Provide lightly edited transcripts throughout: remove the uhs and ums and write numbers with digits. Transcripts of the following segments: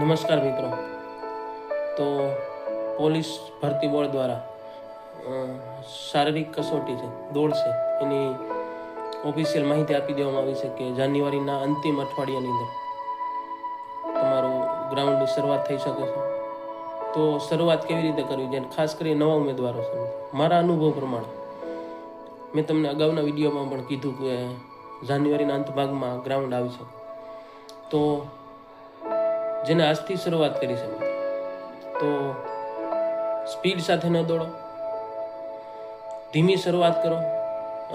નમસ્કાર મિત્રો. તો પોલીસ ભરતી બોર્ડ દ્વારા શારીરિક કસોટી છે, દોડ છે, એની ઓફિશિયલ માહિતી આપી દેવામાં આવી છે કે જાન્યુઆરીના અંતિમ અઠવાડિયાની અંદર તમારું ગ્રાઉન્ડની શરૂઆત થઈ શકે છે. તો શરૂઆત કેવી રીતે કરવી, જેને ખાસ કરી નવા ઉમેદવારો છે. મારા અનુભવ પ્રમાણે મેં તમને અગાઉના વિડીયોમાં પણ કીધું કે જાન્યુઆરીના અંત ભાગમાં ગ્રાઉન્ડ આવી શકે. તો જેને આજથી શરૂઆત કરી છે તો સ્પીડ સાથે ન દોડો, ધીમી શરૂઆત કરો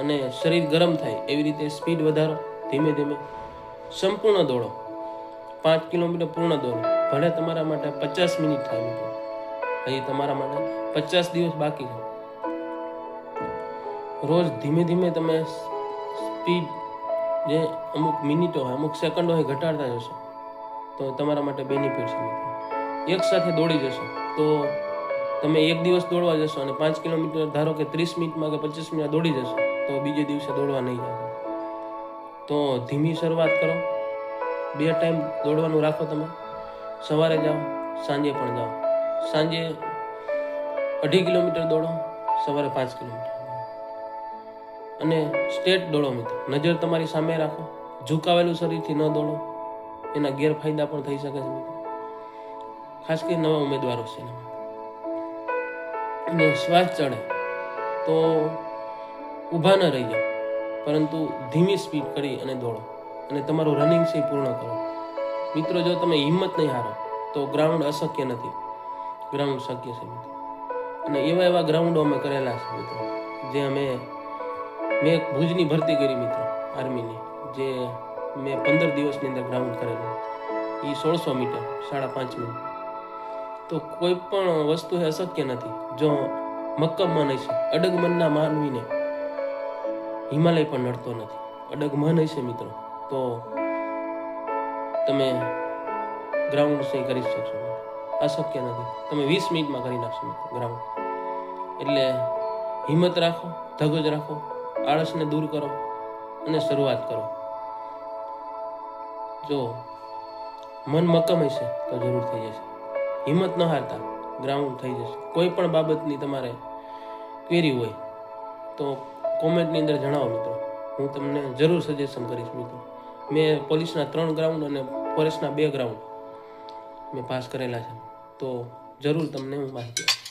અને શરીર ગરમ થાય એવી રીતે સ્પીડ વધારો. ધીમે ધીમે સંપૂર્ણ દોડો, 5 કિલોમીટર પૂર્ણ દોડો. ભલે તમારા માટે 50 મિનિટ થાય મિત્રો, હજી તમારા માટે 50 દિવસ બાકી છે. રોજ ધીમે ધીમે તમે સ્પીડ જે અમુક મિનિટો હોય, અમુક સેકન્ડો હોય ઘટાડતા જશો તો તમારા માટે બેનિફિટ છે મિત્રો. એક સાથે દોડી જશો તો તમે એક દિવસ દોડવા જશો અને 5 કિલોમીટર ધારો કે 30 મિનિટમાં કે 25 મિનિટ દોડી જશો તો બીજે દિવસે દોડવા નહીં જાવ. તો ધીમી શરૂઆત કરો. 2 ટાઈમ દોડવાનું રાખો. તમે સવારે જાઓ, સાંજે પણ જાઓ. સાંજે 2.5 કિલોમીટર દોડો, સવારે 5 કિલોમીટર અને સ્ટેટ દોડો મિત્રો. નજર તમારી સામે રાખો. ઝુકાવેલું શરીરથી ન દોડો, એના ગેરફાયદા પણ થઈ શકે છે મિત્રો, ખાસ કરી નવા ઉમેદવારો છે. અને શ્વાસ ચડે તો ઊભા ન રહી જાઓ, પરંતુ ધીમી સ્પીડ કરી અને દોડો અને તમારું રનિંગ છે પૂર્ણ કરો મિત્રો. જો તમે હિંમત નહીં હારો તો ગ્રાઉન્ડ અશક્ય નથી, ગ્રાઉન્ડ શક્ય છે મિત્રો. અને એવા ગ્રાઉન્ડો અમે કરેલા છે મિત્રો. જે મેં એક ભુજની ભરતી કરી મિત્રો, આર્મીની, જે મેં 15 દિવસની અંદર ગ્રાઉન્ડ કરેલું. એ 1600 મીટર 5.5 મિનિટ. તો કોઈ પણ વસ્તુ એ અશક્ય નથી જો મક્કમ મન હશે. અડગ મનના માનવીને હિમાલય પણ નડતો નથી. અડગ મન હશે મિત્રો તો તમે ગ્રાઉન્ડ સે કરી શકશો. અશક્ય નથી. તમે 20 મિનિટમાં કરી નાખશો મિત્રો ગ્રાઉન્ડ. એટલે હિંમત રાખો, ધગજ રાખો, આળસને દૂર કરો અને શરૂઆત કરો. જો મન મક્કમ હશે તો જરૂર થઈ જશે. હિંમત ન હારતા, ગ્રાઉન્ડ થઈ જશે. કોઈ પણ બાબતની તમારે ક્વેરી હોય તો કોમેન્ટની અંદર જણાવો મિત્રો. હું તમને જરૂર સજેશન કરીશ મિત્રો. મેં પોલીસના 3 ગ્રાઉન્ડ અને ફોરેસ્ટના 2 ગ્રાઉન્ડ મેં પાસ કરેલા છે. તો જરૂર તમને હું માહિતી આપીશ.